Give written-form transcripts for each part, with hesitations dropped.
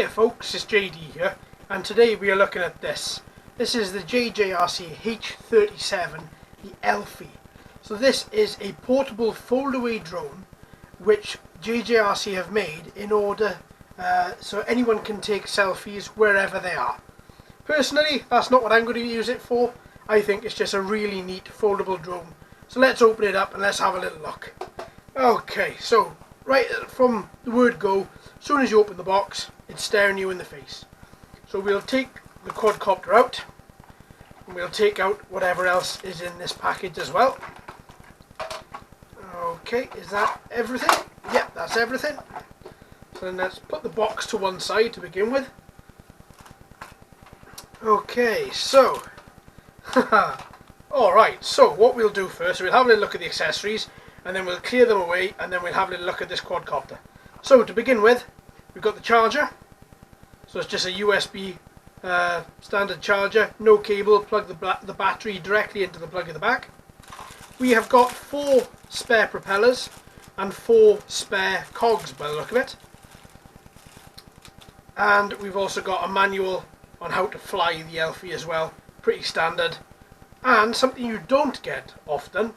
Hiya folks, it's JD here, and today we are looking at this. This is the JJRC H37 Elfie. So this is a portable fold-away drone which JJRC have made in order so anyone can take selfies wherever they are. Personally, that's not what I'm going to use it for. I think it's just a really neat foldable drone. So let's open it up and let's have a little look. Okay, so right from the word go, as soon as you open the box, it's staring you in the face. So we'll take the quadcopter out, and we'll take out whatever else is in this package as well. Okay, is that everything? Yeah, that's everything. So then let's put the box to one side to begin with. Okay, so alright, so what we'll do first, we'll have a little look at the accessories, and then we'll clear them away, and then we'll have a little look at this quadcopter. So to begin with, we've got the charger. So it's just a USB standard charger, no cable, plug the battery directly into the plug at the back. We have got 4 spare propellers and 4 spare cogs by the look of it. And we've also got a manual on how to fly the Elfie as well, pretty standard. And something you don't get often,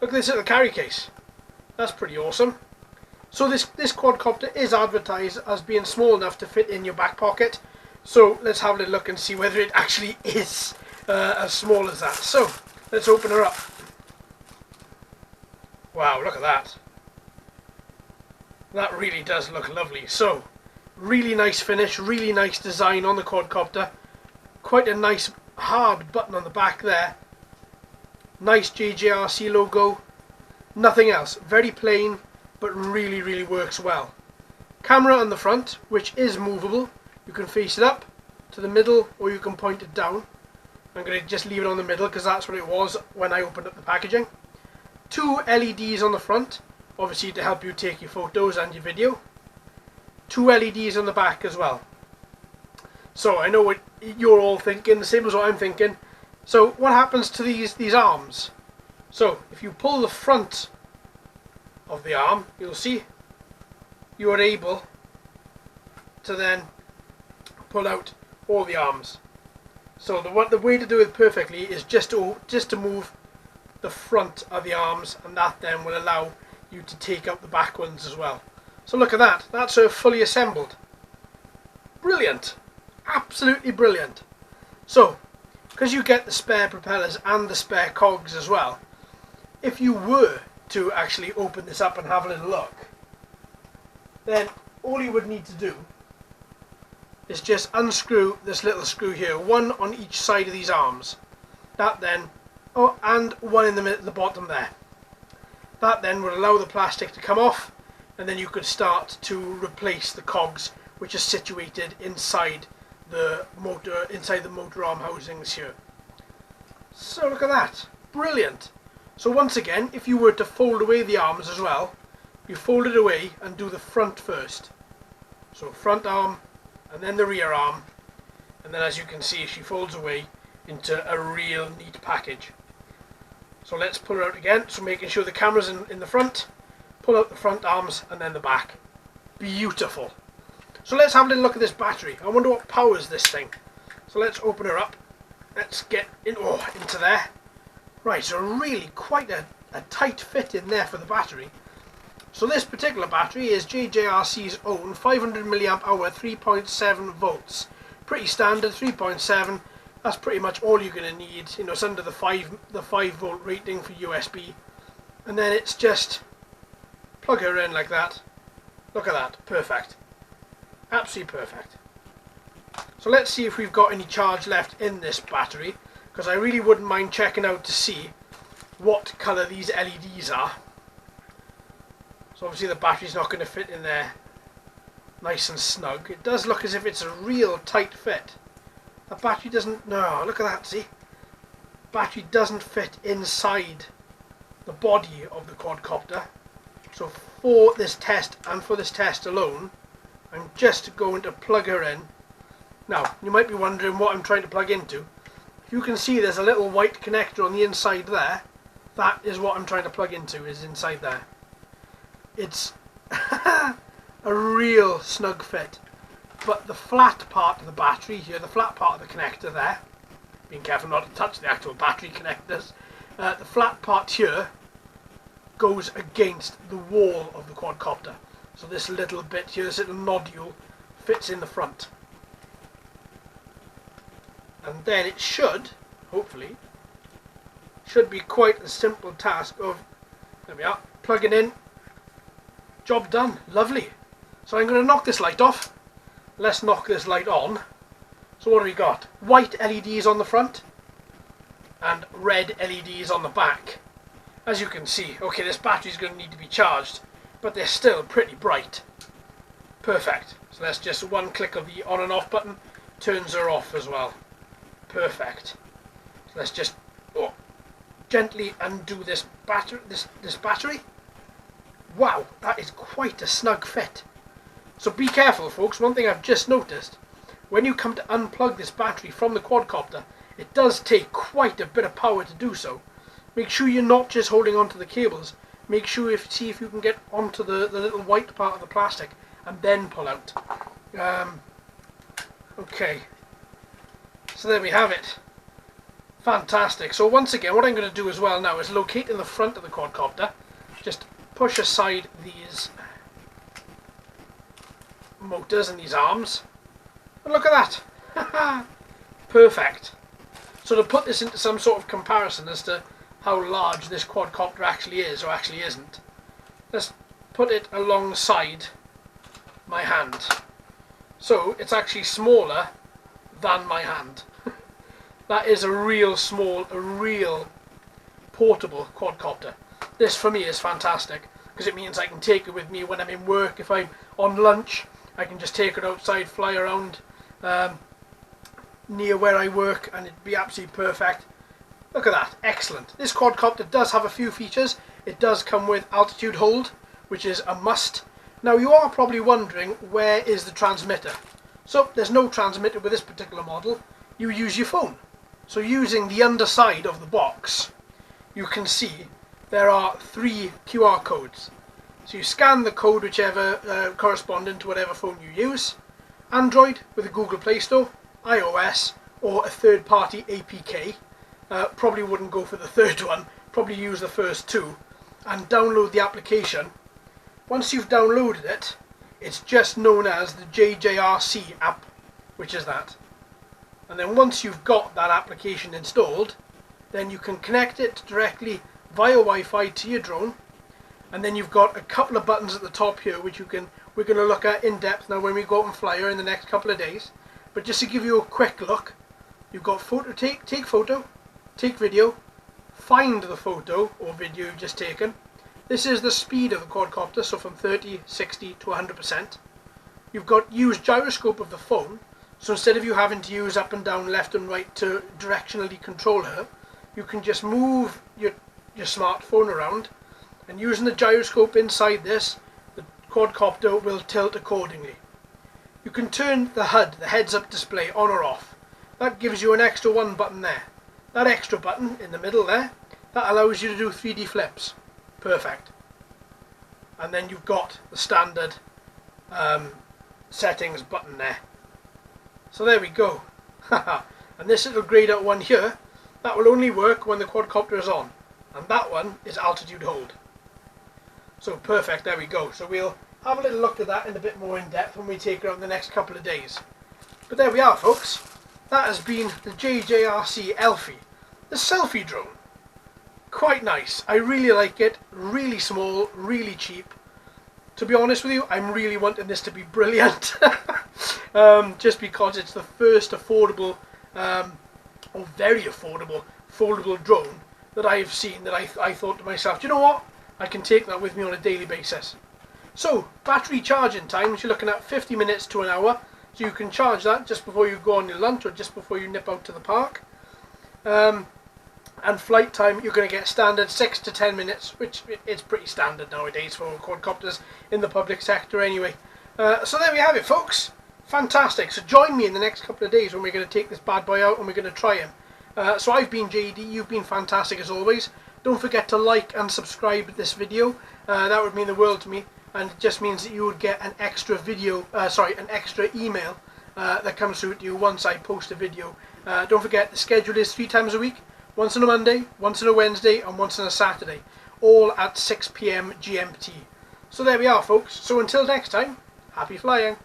look at this little carry case. That's pretty awesome. So this quadcopter is advertised as being small enough to fit in your back pocket. So let's have a little look and see whether it actually is as small as that. So let's open her up. Wow, look at that. That really does look lovely. So really nice finish, really nice design on the quadcopter. Quite a nice hard button on the back there. Nice JJRC logo. Nothing else. Very plain, but really works well. Camera on the front, which is movable. You can face it up to the middle, or you can point it down. I'm going to just leave it on the middle because that's what it was when I opened up the packaging. 2 LEDs on the front, obviously to help you take your photos and your video. 2 LEDs on the back as well. So I know what you're all thinking, the same as what I'm thinking. So what happens to these arms? So if you pull the front of the arm, you'll see you are able to then pull out all the arms. So the way to do it perfectly is just to move the front of the arms, and that then will allow you to take out the back ones as well. So look at that, that's her fully assembled. Brilliant, absolutely brilliant. So because you get the spare propellers and the spare cogs as well, if you were to actually open this up and have a little look, then all you would need to do is just unscrew this little screw here, one on each side of these arms. That then, and one in the bottom there. That then would allow the plastic to come off, and then you could start to replace the cogs which are situated inside the motor arm housings here. So look at that, brilliant. So once again, if you were to fold away the arms as well, you fold it away and do the front first. So front arm and then the rear arm, and then as you can see she folds away into a real neat package. So let's pull her out again, so making sure the camera's in the front, pull out the front arms and then the back. Beautiful. So let's have a little look at this battery. I wonder what powers this thing. So let's open her up. Let's get into there. Right, so really quite a tight fit in there for the battery. So this particular battery is JJRC's own 500 mAh 3.7 volts. Pretty standard, 3.7. That's pretty much all you're going to need. You know, it's under the 5 volt rating for USB. And then it's just plug her in like that. Look at that, perfect. Absolutely perfect. So let's see if we've got any charge left in this battery, because I really wouldn't mind checking out to see what colour these LEDs are. So obviously the battery's not going to fit in there nice and snug. It does look as if it's a real tight fit. The battery doesn't, no, look at that, see? Battery doesn't fit inside the body of the quadcopter. So for this test, and for this test alone, I'm just going to plug her in. Now, you might be wondering what I'm trying to plug into. You can see there's a little white connector on the inside there. That is what I'm trying to plug into, is inside there. It's a real snug fit. but the flat part of the battery here, the flat part of the connector there, being careful not to touch the actual battery connectors, the flat part here goes against the wall of the quadcopter. So this little bit here, this little nodule, fits in the front. And then it should, hopefully, should be quite a simple task of, there we are, plugging in, job done, lovely. So I'm going to knock this light off. Let's knock this light on. So what do we got? White LEDs on the front and red LEDs on the back. As you can see, okay, this battery is going to need to be charged, but they're still pretty bright. Perfect. So that's just one click of the on and off button, turns her off as well. Perfect. So let's just gently undo this battery. Wow, that is quite a snug fit. So be careful, folks. One thing I've just noticed, when you come to unplug this battery from the quadcopter, it does take quite a bit of power to do so. Make sure you're not just holding onto the cables. Make sure see if you can get onto the little white part of the plastic and then pull out. Okay, so there we have it. Fantastic. So once again, what I'm going to do as well now is locate in the front of the quadcopter. Just push aside these motors and these arms. And look at that. Perfect. So to put this into some sort of comparison as to how large this quadcopter actually is or actually isn't, let's put it alongside my hand. So it's actually smaller than my hand. That is a real small, a real portable quadcopter. This for me is fantastic because it means I can take it with me when I'm in work. If I'm on lunch, I can just take it outside, fly around near where I work, and it'd be absolutely perfect. Look at that, excellent. This quadcopter does have a few features. It does come with altitude hold, which is a must. Now you are probably wondering, where is the transmitter? So there's no transmitter with this particular model. You use your phone. So using the underside of the box, you can see there are 3 QR codes. So you scan the code, whichever corresponding to whatever phone you use. Android with a Google Play Store, iOS, or a third-party APK. Probably wouldn't go for the third one, probably use the first 2, and download the application. Once you've downloaded it, it's just known as the JJRC app, which is that. And then once you've got that application installed, then you can connect it directly via Wi-Fi to your drone, and then you've got a couple of buttons at the top here which we're going to look at in depth now when we go out and fly her in the next couple of days. But just to give you a quick look, you've got take photo, take video, find the photo or video you've just taken. This is the speed of the quadcopter, so from 30, 60 to 100%. You've got use gyroscope of the phone, so instead of you having to use up and down, left and right to directionally control her, you can just move your smartphone around, and using the gyroscope inside this, the quadcopter will tilt accordingly. You can turn the HUD, the heads-up display, on or off. That gives you an extra 1 button there. That extra button in the middle there, that allows you to do 3D flips. Perfect. And then you've got the standard settings button there. So there we go. And this little greyed out one here, that will only work when the quadcopter is on. And that one is altitude hold. So perfect, there we go. So we'll have a little look at that in a bit more in depth when we take her out in the next couple of days. But there we are, folks. That has been the JJRC Elfie, the selfie drone. Quite nice. I really like it. Really small, really cheap. To be honest with you, I'm really wanting this to be brilliant. Just because it's the first affordable, or very affordable, foldable drone that I've seen that I thought to myself, do you know what? I can take that with me on a daily basis. So, battery charging times, you're looking at 50 minutes to an hour. So you can charge that just before you go on your lunch or just before you nip out to the park. And flight time, you're going to get standard 6 to 10 minutes, which is pretty standard nowadays for quadcopters in the public sector anyway. So there we have it, folks. Fantastic. So join me in the next couple of days when we're going to take this bad boy out and we're going to try him. So I've been JD, you've been fantastic as always. Don't forget to like and subscribe this video. That would mean the world to me. and it just means that you would get an extra video, an extra email that comes through to you once I post a video. Don't forget, the schedule is 3 times a week, once on a Monday, once on a Wednesday, and once on a Saturday, all at 6 PM GMT. So there we are, folks. So until next time, happy flying.